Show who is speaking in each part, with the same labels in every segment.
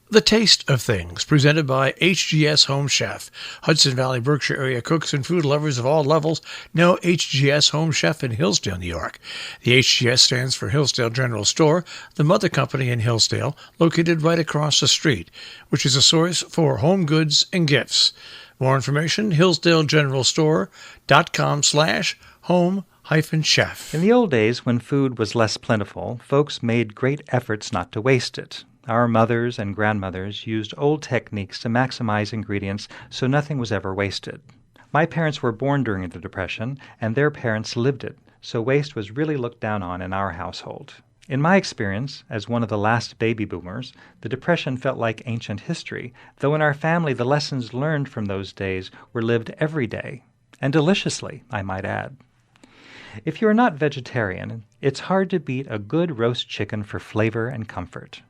Speaker 1: The Taste of Things, presented by HGS Home Chef. Hudson Valley-Berkshire area cooks and food lovers of all levels know HGS Home Chef in Hillsdale, New York. The HGS stands for Hillsdale General Store, the mother company in Hillsdale, located right across the street, which is a source for home goods and gifts. More information, hillsdalegeneralstore.com/home-chef.
Speaker 2: In the old days, when food was less plentiful, folks made great efforts not to waste it. Our mothers and grandmothers used old techniques to maximize ingredients so nothing was ever wasted. My parents were born during the Depression, and their parents lived it, so waste was really looked down on in our household. In my experience, as one of the last baby boomers, the Depression felt like ancient history, though in our family the lessons learned from those days were lived every day, and deliciously, I might add. If you are not vegetarian, it's hard to beat a good roast chicken for flavor and comfort.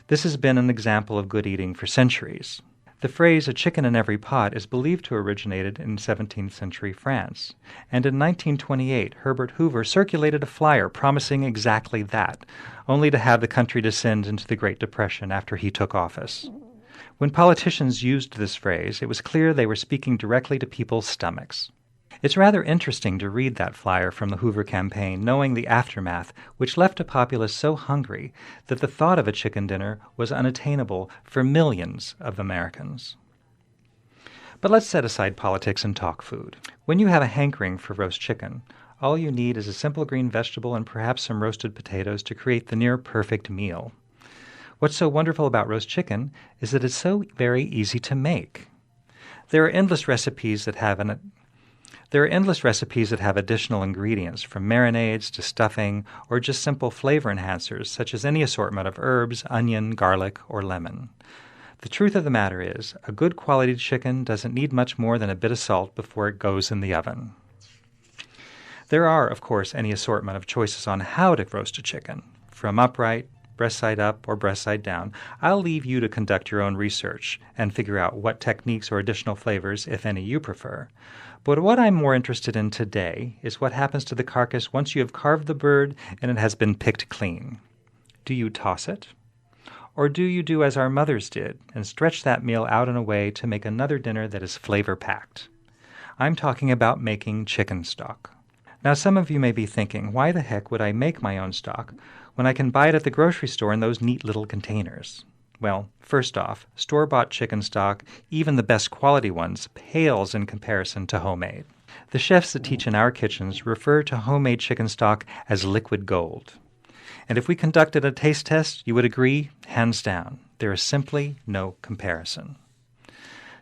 Speaker 2: This has been an example of good eating for centuries. The phrase "a chicken in every pot" is believed to have originated in 17th century France, and in 1928 Herbert Hoover circulated a flyer promising exactly that, only to have the country descend into the Great Depression after he took office. When politicians used this phrase, it was clear they were speaking directly to people's stomachs. It's rather interesting to read that flyer from the Hoover campaign, knowing the aftermath, which left a populace so hungry that the thought of a chicken dinner was unattainable for millions of Americans. But let's set aside politics and talk food. When you have a hankering for roast chicken, all you need is a simple green vegetable and perhaps some roasted potatoes to create the near-perfect meal. What's so wonderful about roast chicken is that it's so very easy to make. There are endless recipes that have additional ingredients, from marinades to stuffing, or just simple flavor enhancers, such as any assortment of herbs, onion, garlic, or lemon. The truth of the matter is, a good quality chicken doesn't need much more than a bit of salt before it goes in the oven. There are, of course, any assortment of choices on how to roast a chicken, from upright, breast side up, or breast side down. I'll leave you to conduct your own research and figure out what techniques or additional flavors, if any, you prefer. But what I'm more interested in today is what happens to the carcass once you have carved the bird and it has been picked clean. Do you toss it? Or do you do as our mothers did and stretch that meal out in a way to make another dinner that is flavor-packed? I'm talking about making chicken stock. Now, some of you may be thinking, why the heck would I make my own stock when I can buy it at the grocery store in those neat little containers? Well, first off, store-bought chicken stock, even the best quality ones, pales in comparison to homemade. The chefs that teach in our kitchens refer to homemade chicken stock as liquid gold. And if we conducted a taste test, you would agree, hands down, there is simply no comparison.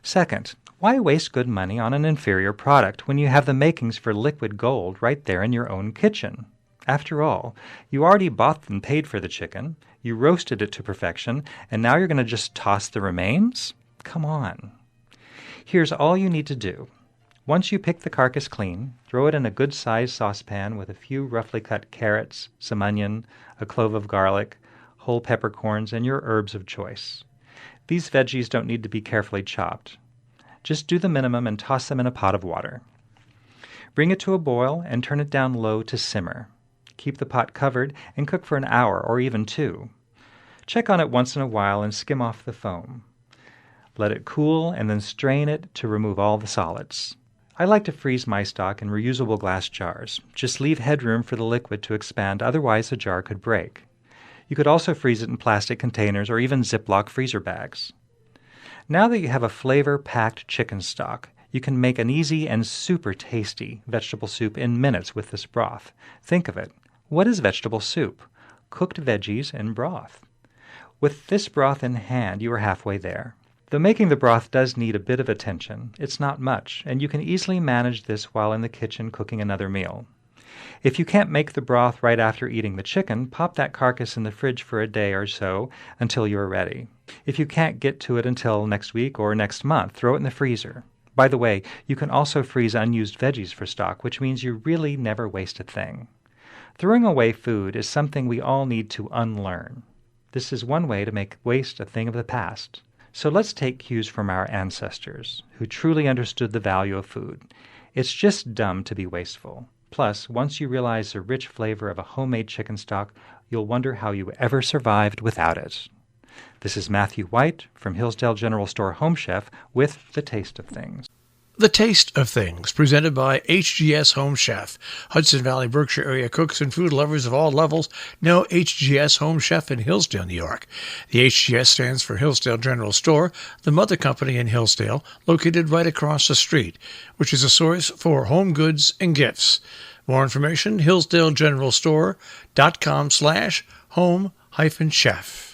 Speaker 2: Second, why waste good money on an inferior product when you have the makings for liquid gold right there in your own kitchen? After all, you already bought and paid for the chicken, you roasted it to perfection, and now you're going to just toss the remains? Come on. Here's all you need to do. Once you pick the carcass clean, throw it in a good-sized saucepan with a few roughly cut carrots, some onion, a clove of garlic, whole peppercorns, and your herbs of choice. These veggies don't need to be carefully chopped. Just do the minimum and toss them in a pot of water. Bring it to a boil and turn it down low to simmer. Keep the pot covered and cook for an hour or even 2. Check on it once in a while and skim off the foam. Let it cool and then strain it to remove all the solids. I like to freeze my stock in reusable glass jars. Just leave headroom for the liquid to expand, otherwise the jar could break. You could also freeze it in plastic containers or even Ziploc freezer bags. Now that you have a flavor-packed chicken stock, you can make an easy and super tasty vegetable soup in minutes with this broth. Think of it. What is vegetable soup? Cooked veggies in broth. With this broth in hand, you are halfway there. Though making the broth does need a bit of attention, it's not much, and you can easily manage this while in the kitchen cooking another meal. If you can't make the broth right after eating the chicken, pop that carcass in the fridge for a day or so until you are ready. If you can't get to it until next week or next month, throw it in the freezer. By the way, you can also freeze unused veggies for stock, which means you really never waste a thing. Throwing away food is something we all need to unlearn. This is one way to make waste a thing of the past. So let's take cues from our ancestors, who truly understood the value of food. It's just dumb to be wasteful. Plus, once you realize the rich flavor of a homemade chicken stock, you'll wonder how you ever survived without it. This is Matthew White from Hillsdale General Store Home Chef with The Taste of Things.
Speaker 1: The Taste of Things, presented by HGS Home Chef. Hudson Valley-Berkshire area cooks and food lovers of all levels know HGS Home Chef in Hillsdale, New York. The HGS stands for Hillsdale General Store, the mother company in Hillsdale, located right across the street, which is a source for home goods and gifts. More information, hillsdalegeneralstore.com/home-chef.